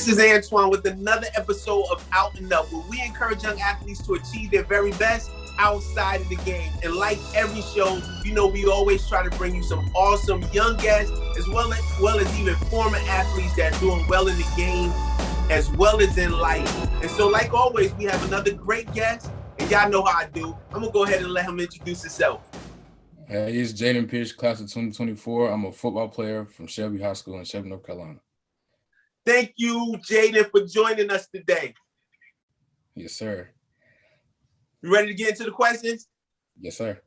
This is Antoine with another episode of Out and Up, where we encourage young athletes to achieve their very best outside of the game. And like every show, you know, we always try to bring you some awesome young guests, as well as even former athletes that are doing well in the game, as well as in life. And so, like always, we have another great guest, and y'all know how I do. I'm going to go ahead and let him introduce himself. It's Jaden Pierce, class of 2024. I'm a football player from Shelby High School in Shelby, North Carolina. Thank you, Jayden, for joining us today. Yes, sir. You ready to get into the questions? Yes, sir.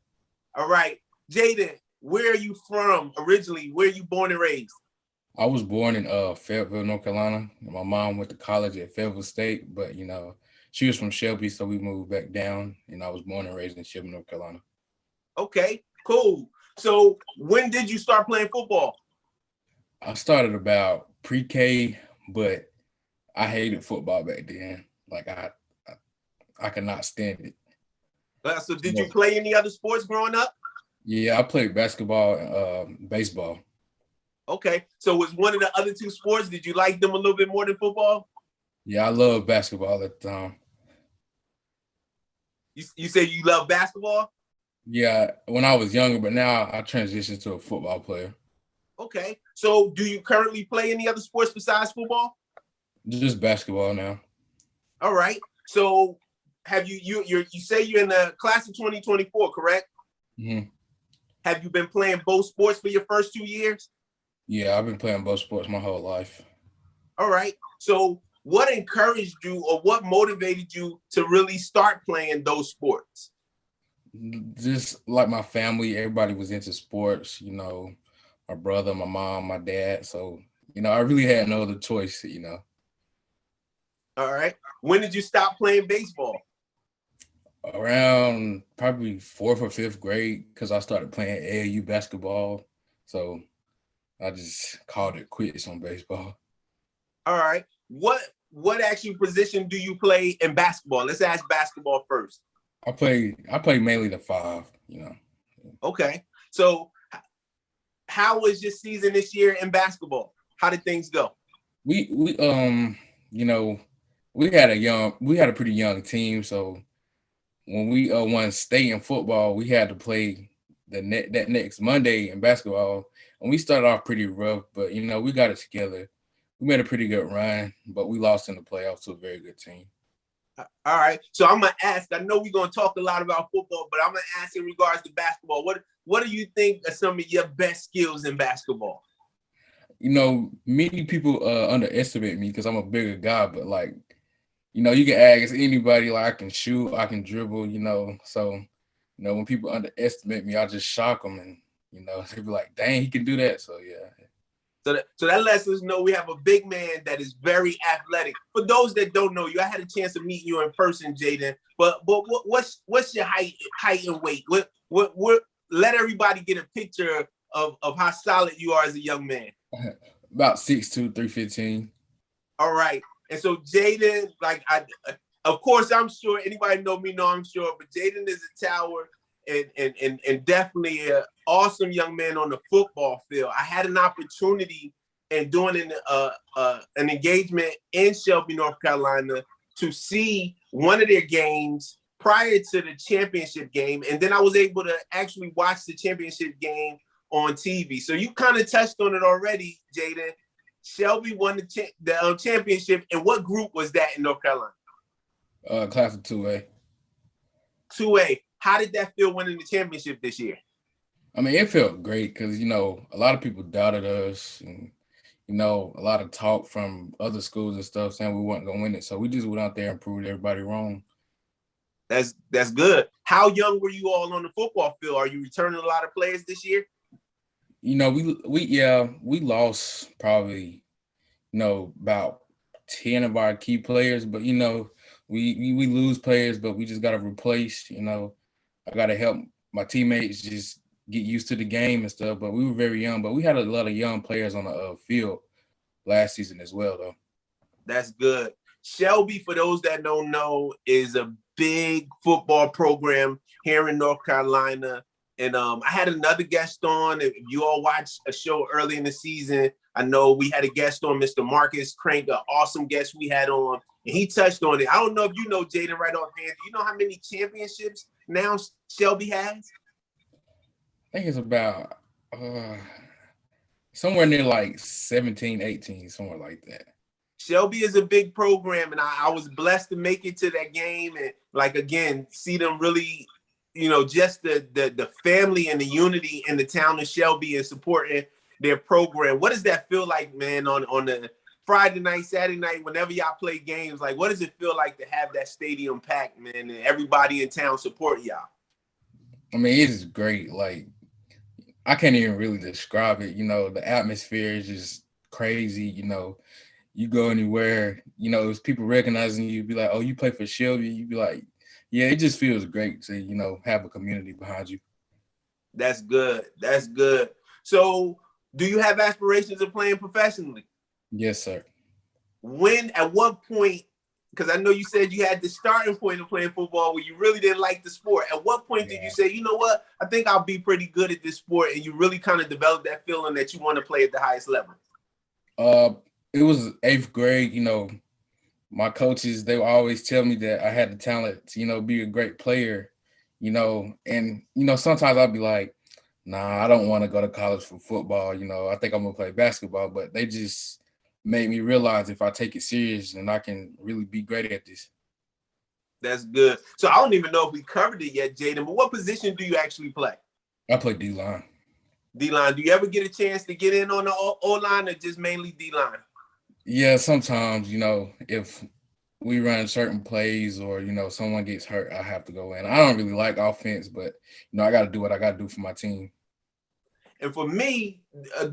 All right. Jayden, where are you from originally? Where are you born and raised? I was born in Fayetteville, North Carolina. My mom went to college at Fayetteville State, but, you know, she was from Shelby, so we moved back down, and I was born and raised in Shelby, North Carolina. Okay, cool. So when did you start playing football? I started about pre-K, but I hated football back then. Like, I could not stand it. So did you play any other sports growing up? Yeah, I played basketball and baseball. Okay, so was one of the other two sports, did you like them a little bit more than football? Yeah, I loved basketball at the time. You say you love basketball? Yeah, when I was younger, but now I transitioned to a football player. Okay, so do you currently play any other sports besides football? Just basketball now. All right, so have you say you're in the class of 2024, correct? Mm-hmm. Have you been playing both sports for your first 2 years? Yeah, I've been playing both sports my whole life. All right, so what encouraged you or what motivated you to really start playing those sports? Just like my family, everybody was into sports, you know, my brother, my mom, my dad. So, you know, I really had no other choice, you know. All right. When did you stop playing baseball? Around probably 4th or 5th grade, because I started playing AAU basketball. So I just called it quits on baseball. All right. What actual position do you play in basketball? Let's ask basketball first. I play mainly the 5, you know. Okay. So how was your season this year in basketball? How did things go? We you know, we had a pretty young team, so when we won state in football, we had to play that next Monday in basketball, and we started off pretty rough, but you know, we got it together. We made a pretty good run, but we lost in the playoffs to a very good team. All right. So I'm going to ask, I know we're going to talk a lot about football, but I'm going to ask in regards to basketball. What do you think are some of your best skills in basketball? You know, many people underestimate me because I'm a bigger guy, but like, you know, you can ask anybody, like I can shoot, I can dribble, you know. So, you know, when people underestimate me, I just shock them and, you know, they be like, dang, he can do that. So, yeah. So that lets us know we have a big man that is very athletic. For those that don't know you, I had a chance to meet you in person, Jayden. But what's your height and weight? What let everybody get a picture of how solid you are as a young man. About 6'2", 315. All right. And so Jayden, like of course, I'm sure anybody know me, I'm sure, but Jayden is a tower and definitely an awesome young man on the football field. I had an opportunity in doing an engagement in Shelby, North Carolina, to see one of their games prior to the championship game, and then I was able to actually watch the championship game on TV. So you kind of touched on it already, Jayden. Shelby won the championship, and what group was that in North Carolina? Class of 2A. 2A. How did that feel winning the championship this year? I mean, it felt great because, you know, a lot of people doubted us and, you know, a lot of talk from other schools and stuff saying we weren't going to win it. So we just went out there and proved everybody wrong. That's good. How young were you all on the football field? Are you returning a lot of players this year? You know, we lost probably, you know, about 10 of our key players, but, you know, we lose players, but we just got to replace, you know. I got to help my teammates just get used to the game and stuff, but we were very young, but we had a lot of young players on the field last season as well, though. That's good. Shelby, for those that don't know, is a big football program here in North Carolina. And I had another guest on. If you all watched a show early in the season, I know we had a guest on, Mr. Marcus Crank, an awesome guest we had on, and he touched on it. I don't know if you know, Jayden, right offhand. Do you know how many championships now Shelby has? I think it's about somewhere near like 17, 18, somewhere like that. Shelby is a big program, and I was blessed to make it to that game and, like, again, see them really, just the family and the unity in the town of Shelby and supporting their program. What does that feel like, man, on the Friday night, Saturday night, whenever y'all play games? Like, what does it feel like to have that stadium packed, man, and everybody in town support y'all? I mean, it's great. Like, I can't even really describe it. The atmosphere is just crazy. You go anywhere, it's people recognizing you, be like, oh, you play for Shelby. You be like, yeah, it just feels great to, have a community behind you. That's good. That's good. So do you have aspirations of playing professionally? Yes, sir. At what point, because I know you said you had the starting point of playing football where you really didn't like the sport. At what point did you say, you know what, I think I'll be pretty good at this sport, and you really kind of developed that feeling that you want to play at the highest level? It was 8th grade. My coaches, they would always tell me that I had the talent to, be a great player, and, sometimes I'd be like, nah, I don't want to go to college for football. I think I'm going to play basketball, but they just made me realize if I take it serious, then I can really be great at this. That's good. So I don't even know if we covered it yet, Jayden, but what position do you actually play? I play D-line. D-line. Do you ever get a chance to get in on the O-line or just mainly D-line? Yeah, sometimes, if we run certain plays or, someone gets hurt, I have to go in. I don't really like offense, but, I got to do what I got to do for my team. And for me,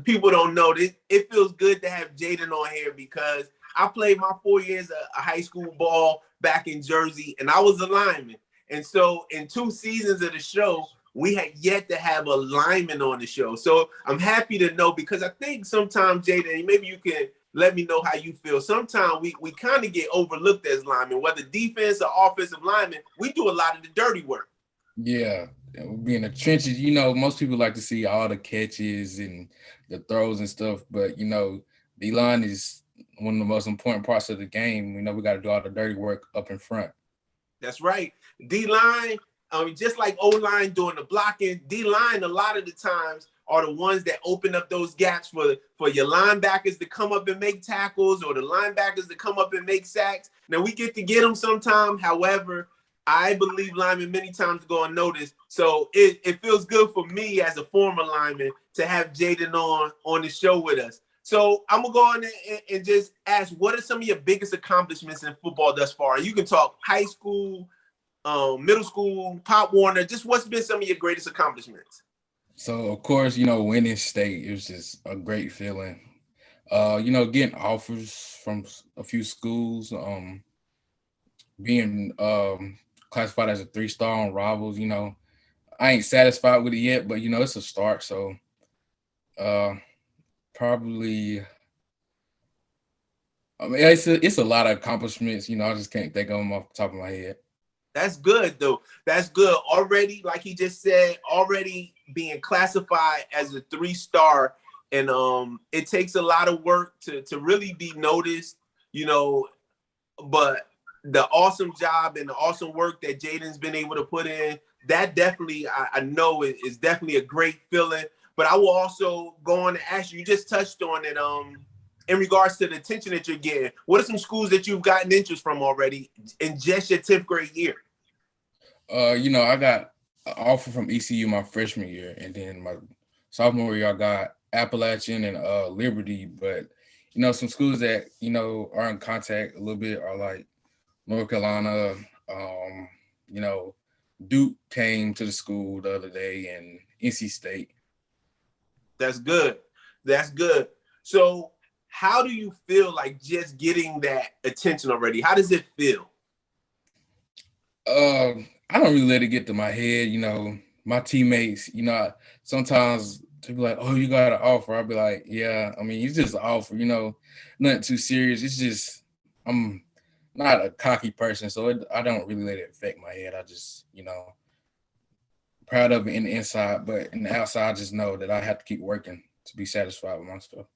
people don't know this. It feels good to have Jayden on here because I played my 4 years of high school ball back in Jersey, and I was a lineman. And so in 2 seasons of the show, we had yet to have a lineman on the show. So I'm happy to know, because I think sometimes, Jayden, maybe you can let me know how you feel. Sometimes we kind of get overlooked as linemen, whether defense or offensive linemen. We do a lot of the dirty work. Yeah, being in the trenches, most people like to see all the catches and the throws and stuff, but D-line is one of the most important parts of the game. We got to do all the dirty work up in front. That's right. D-line, just like O-line doing the blocking, D-line a lot of the times are the ones that open up those gaps for your linebackers to come up and make tackles, or the linebackers to come up and make sacks. Now, we get to get them sometime. However, I believe linemen many times go unnoticed. So it feels good for me as a former lineman to have Jayden on the show with us. So I'm going to go on and just ask, what are some of your biggest accomplishments in football thus far? You can talk high school, middle school, Pop Warner. Just what's been some of your greatest accomplishments? So, of course, winning state, it was just a great feeling. Getting offers from a few schools, being classified as a 3-star on Rivals. I ain't satisfied with it yet, but, it's a start. So, probably, I mean, it's a lot of accomplishments. I just can't think of them off the top of my head. That's good, though. That's good. Already, like he just said, already being classified as a 3-star, and it takes a lot of work to really be noticed, but the awesome job and the awesome work that Jayden's been able to put in, that definitely, I know is definitely a great feeling. But I will also go on and ask you just touched on it, in regards to the attention that you're getting. What are some schools that you've gotten interest from already in just your 10th grade year? I got an offer from ECU my freshman year, and then my sophomore year I got Appalachian and Liberty. But some schools that are in contact a little bit are like North Carolina. Duke came to the school the other day, and NC State. That's good. That's good. So how do you feel like just getting that attention already? How does it feel? I don't really let it get to my head. My teammates, sometimes they be like, oh, you got an offer. I'll be like, yeah, I mean, it's just an offer, nothing too serious. It's just, I'm not a cocky person, so I don't really let it affect my head. I just, proud of it in the inside, but in the outside, I just know that I have to keep working to be satisfied with myself.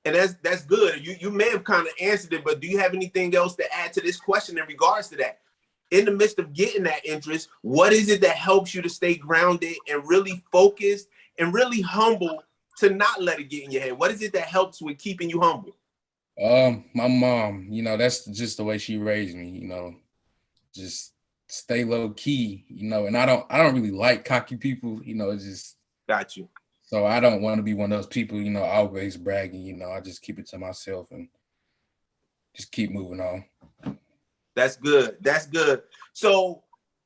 And that's good. You may have kind of answered it, but do you have anything else to add to this question in regards to that? In the midst of getting that interest, what is it that helps you to stay grounded and really focused and really humble to not let it get in your head? What is it that helps with keeping you humble? My mom, that's just the way she raised me, just stay low key, and I don't really like cocky people, it's just Got you. so I don't want to be one of those people, always bragging, I just keep it to myself and just keep moving on. That's good. That's good. So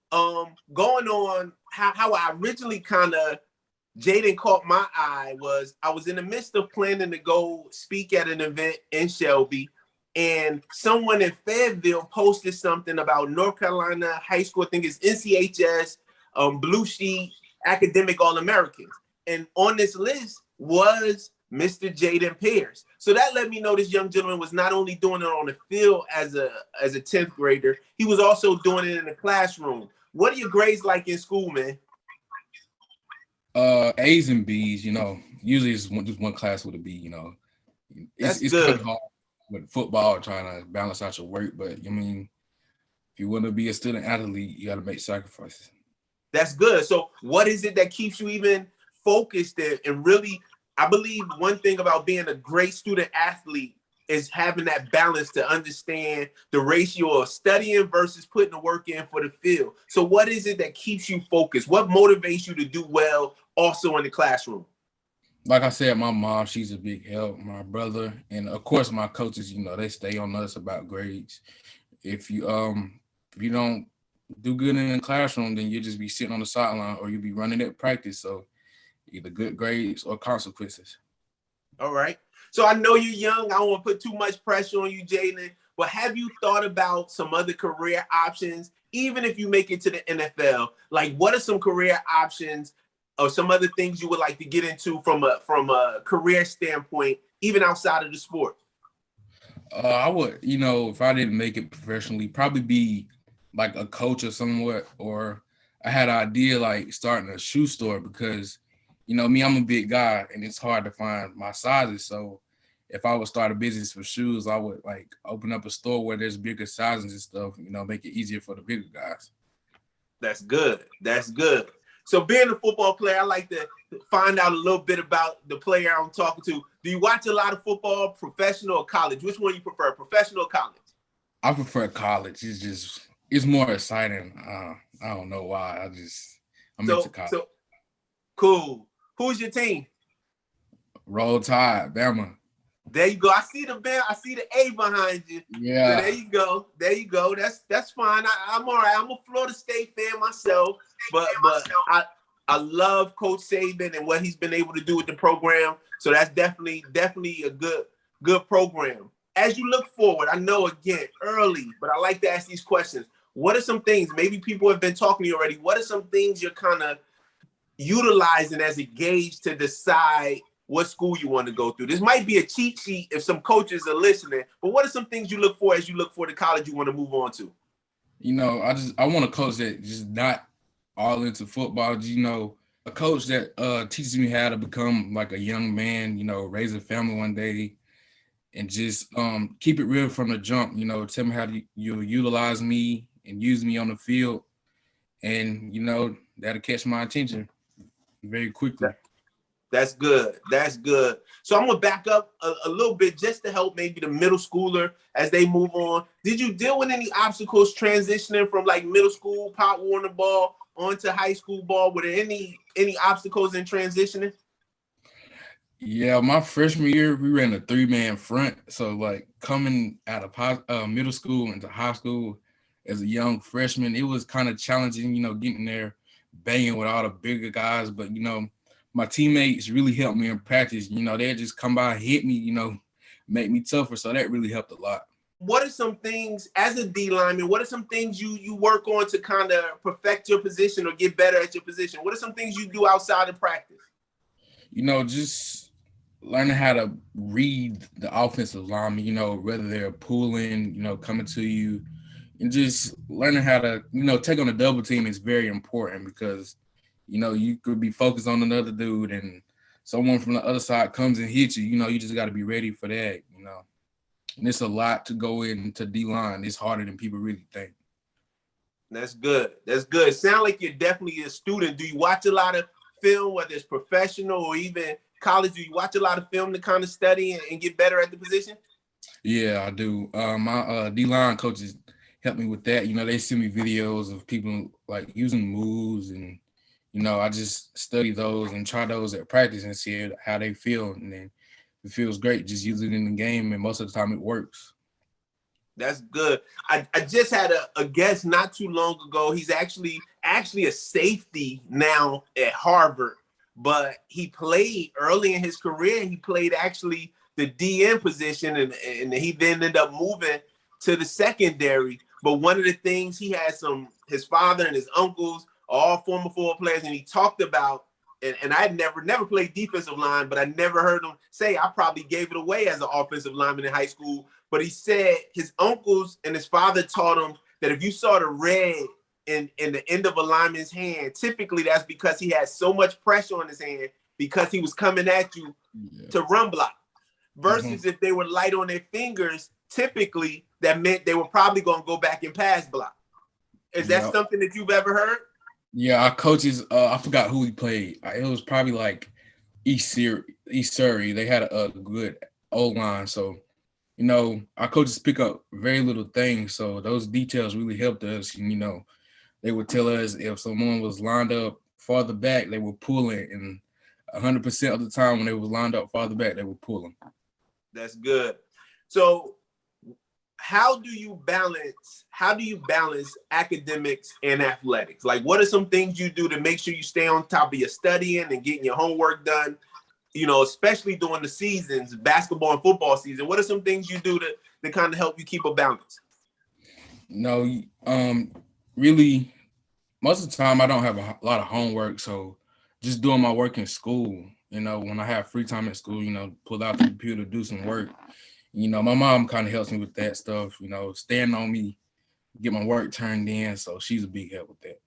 going on how I originally kind of Jayden caught my eye was I was in the midst of planning to go speak at an event in Shelby, and someone in Fayetteville posted something about North Carolina high school, I think it's NCHS, Blue Sheet, Academic All-Americans. And on this list was Mr. Jaden Pierce. So that let me know this young gentleman was not only doing it on the field as a 10th grader, he was also doing it in the classroom. What are your grades like in school, man? A's and B's, usually it's just one class with a B, That's it's good. kind of hard with football trying to balance out your work, but if you want to be a student athlete, you got to make sacrifices. That's good. So what is it that keeps you even focused and really, I believe one thing about being a great student athlete is having that balance to understand the ratio of studying versus putting the work in for the field. So what is it that keeps you focused? What motivates you to do well also in the classroom? Like I said, my mom, she's a big help. My brother, and of course my coaches, they stay on us about grades. If you don't do good in the classroom, then you'll just be sitting on the sideline or you'll be running at practice. So either good grades or consequences. All right. So I know you're young. I don't want to put too much pressure on you, Jayden, but have you thought about some other career options, even if you make it to the NFL? Like, what are some career options or some other things you would like to get into from a career standpoint, even outside of the sport? I would, if I didn't make it professionally, probably be like a coach or somewhat, or I had an idea like starting a shoe store because, me, I'm a big guy and it's hard to find my sizes. So if I would start a business for shoes, I would like open up a store where there's bigger sizes and stuff, make it easier for the bigger guys. That's good. That's good. So being a football player, I like to find out a little bit about the player I'm talking to. Do you watch a lot of football, professional or college? Which one you prefer, professional or college? I prefer college. It's more exciting. I don't know why. I'm into college. So cool. Who's your team? Roll Tide, Bama. There you go. I see the band. I see the A behind you. Yeah. So there you go. There you go. That's fine. I'm all right. I'm a Florida State fan myself, but I love Coach Saban and what he's been able to do with the program. So that's definitely a good program. As you look forward, I know again early, but I like to ask these questions. What are some things? Maybe people have been talking to you already. What are some things you're kind of utilizing as a gauge to decide what school you want to go through? This might be a cheat sheet if some coaches are listening, but what are some things you look for as you look for the college you want to move on to? I want a coach that just not all into football. A coach that teaches me how to become like a young man, raise a family one day and just keep it real from the jump, tell me how you'll utilize me and use me on the field. And, that'll catch my attention very quickly. That's good. That's good. So I'm going to back up a little bit just to help maybe the middle schooler as they move on. Did you deal with any obstacles transitioning from like middle school, Pop Warner ball onto high school ball? Were there any obstacles in transitioning? Yeah, my freshman year, we ran a 3-man front. So like coming out of middle school into high school as a young freshman, it was kind of challenging, getting there, banging with all the bigger guys. But, my teammates really helped me in practice. They'd just come by, hit me, make me tougher. So that really helped a lot. What are some things as a D lineman? What are some things you work on to kind of perfect your position or get better at your position? What are some things you do outside of practice? Just learning how to read the offensive lineman, whether they're pulling, coming to you, and just learning how to, take on a double team is very important because, you could be focused on another dude and someone from the other side comes and hits you. You just got to be ready for that. And it's a lot to go into D-line. It's harder than people really think. That's good. That's good. Sound like you're definitely a student. Do you watch a lot of film, whether it's professional or even college? Do you watch a lot of film to kind of study and get better at the position? Yeah, I do. My D-line coaches help me with that. They send me videos of people like using moves, and I just study those and try those at practice and see how they feel. And then it feels great just using it in the game, and most of the time it works. That's good. I just had a guest not too long ago. He's actually a safety now at Harvard, but he played early in his career. He played actually the DN position, and he then ended up moving to the secondary. But one of the things he had his father and his uncles are all former football players, and he talked about, and I had never played defensive line, but I never heard him say I probably gave it away as an offensive lineman in high school. But he said his uncles and his father taught him that if you saw the red in the end of a lineman's hand, typically that's because he had so much pressure on his hand because he was coming at you to run block. Versus if they were light on their fingers, typically that meant they were probably going to go back and pass block. Is that something that you've ever heard? Yeah, our coaches, I forgot who we played. It was probably like East Surrey. They had a good O-line. So, our coaches pick up very little things. So those details really helped us. And, they would tell us if someone was lined up farther back, they would pull it. And 100% of the time when they was lined up farther back, they would pull them. That's good. So how do you balance academics and athletics? Like, what are some things you do to make sure you stay on top of your studying and getting your homework done, especially during the seasons, basketball and football season? What are some things you do to kind of help you keep a balance? Really, most of the time I don't have a lot of homework. So just doing my work in school, when I have free time at school, pull out the computer, do some work. My mom kind of helps me with that stuff, staying on me, get my work turned in. So she's a big help with that.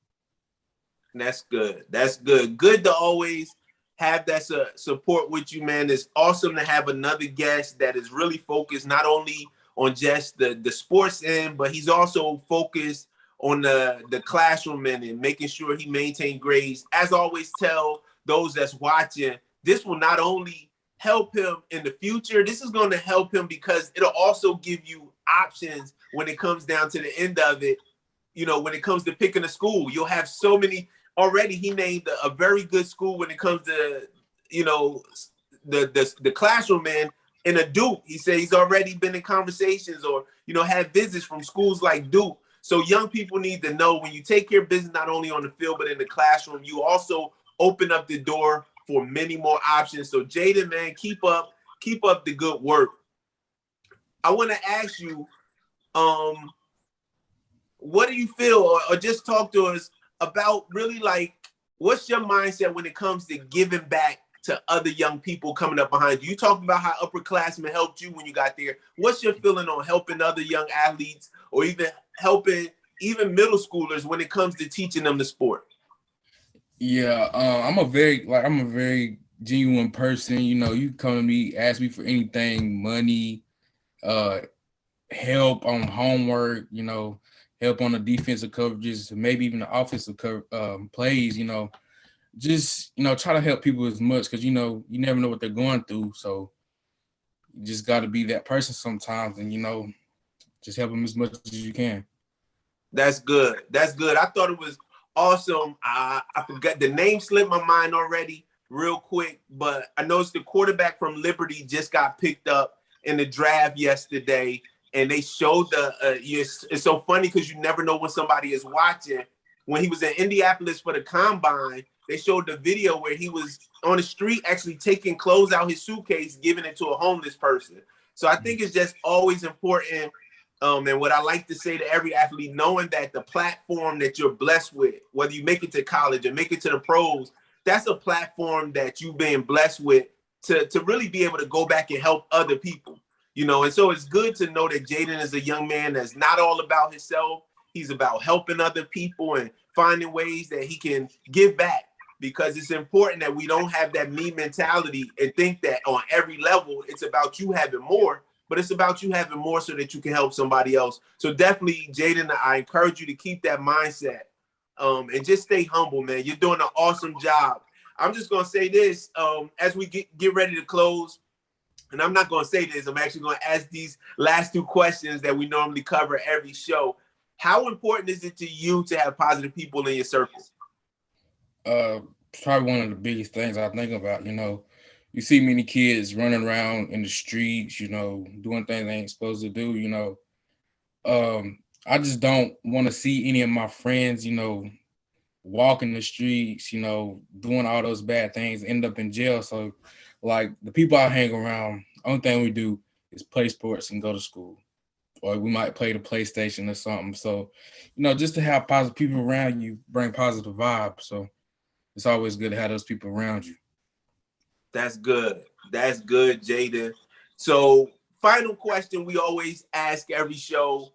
That's good. That's good. Good to always have that support with you, man. It's awesome to have another guest that is really focused not only on just the sports end, but he's also focused on the classroom end and making sure he maintains grades. As I always tell those that's watching, this will not only help him in the future, this is going to help him because it'll also give you options when it comes down to the end of it. When it comes to picking a school, you'll have so many. Already he named a very good school when it comes to, the classroom man in a Duke. He said he's already been in conversations or, had visits from schools like Duke. So young people need to know when you take care of business, not only on the field, but in the classroom, you also open up the door for many more options. So Jayden, man, keep up the good work. I want to ask you, what do you feel, or just talk to us about really like, what's your mindset when it comes to giving back to other young people coming up behind you? You talked about how upperclassmen helped you when you got there. What's your feeling on helping other young athletes or even helping even middle schoolers when it comes to teaching them the sport? Yeah, I'm a very genuine person. You come to me, ask me for anything, money, help on homework, help on the defensive coverages, maybe even the offensive plays, just, try to help people as much because, you never know what they're going through. So you just got to be that person sometimes and, just help them as much as you can. That's good. That's good. I thought it was awesome. I forgot the name slipped my mind already real quick, but I noticed the quarterback from Liberty just got picked up in the draft yesterday, and they showed it's so funny because you never know when somebody is watching. When he was in Indianapolis for the combine, they showed the video where he was on the street actually taking clothes out his suitcase, giving it to a homeless person. So I think it's just always important. And what I like to say to every athlete, knowing that the platform that you're blessed with, whether you make it to college or make it to the pros, that's a platform that you've been blessed with to really be able to go back and help other people, And so it's good to know that Jayden is a young man that's not all about himself. He's about helping other people and finding ways that he can give back. because it's important that we don't have that me mentality and think that on every level it's about you having more, but it's about you having more so that you can help somebody else. So definitely, Jayden, I encourage you to keep that mindset, and just stay humble, man. You're doing an awesome job. I'm just gonna say this as we get ready to close. And I'm not going to say this. I'm actually going to ask these last two questions that we normally cover every show. How important is it to you to have positive people in your circle? Probably one of the biggest things I think about. You see many kids running around in the streets, doing things they ain't supposed to do. I just don't want to see any of my friends, walking the streets, doing all those bad things, end up in jail. So, like, the people I hang around, only thing we do is play sports and go to school, or we might play the PlayStation or something. So, just to have positive people around you bring positive vibes. So it's always good to have those people around you. That's good. That's good, Jayden. So final question we always ask every show: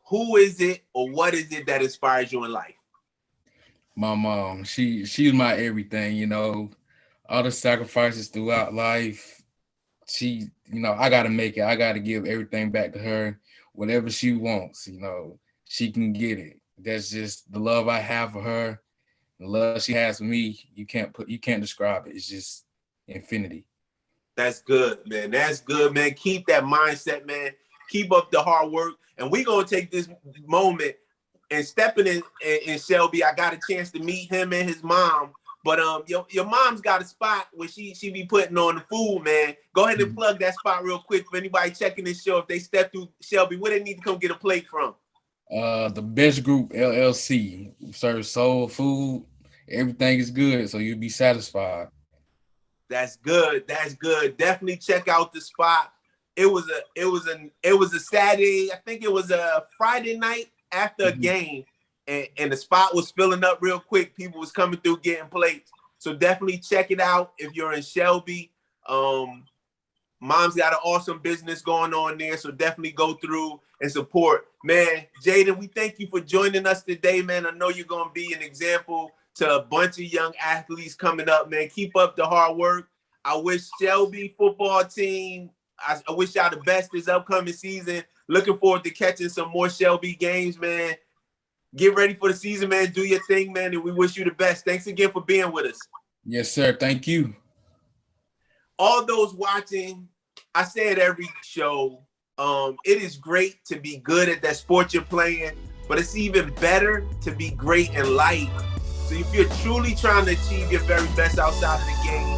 who is it or what is it that inspires you in life? My mom, she's my everything, all the sacrifices throughout life. I gotta make it. I gotta give everything back to her. Whatever she wants, she can get it. That's just the love I have for her. The love she has for me, you can't describe it. It's just infinity. That's good, man. That's good, man. Keep that mindset, man. Keep up the hard work. And we're gonna take this moment and stepping in Shelby. I got a chance to meet him and his mom. But your mom's got a spot where she be putting on the food, man. Go ahead and plug that spot real quick for anybody checking this show. If they step through Shelby, where they need to come get a plate from? The Best Group LLC serves soul food. Everything is good, so you'll be satisfied. That's good. That's good. Definitely check out the spot. It was a Saturday. I think it was a Friday night after a game. And the spot was filling up real quick. People was coming through getting plates. So definitely check it out if you're in Shelby. Mom's got an awesome business going on there. So definitely go through and support. Man, Jayden, we thank you for joining us today, man. I know you're going to be an example to a bunch of young athletes coming up, man. Keep up the hard work. I wish Shelby football team, I wish y'all the best this upcoming season. Looking forward to catching some more Shelby games, man. Get ready for the season, man. Do your thing, man, and we wish you the best. Thanks again for being with us. Yes, sir. Thank you. All those watching, I say it every show, it is great to be good at that sport you're playing, but it's even better to be great in life. So if you're truly trying to achieve your very best outside of the game,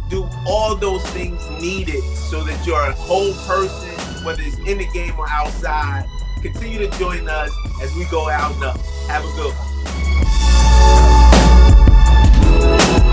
do all those things needed so that you're a whole person, whether it's in the game or outside. Continue to join us as we go out and up. Have a good one.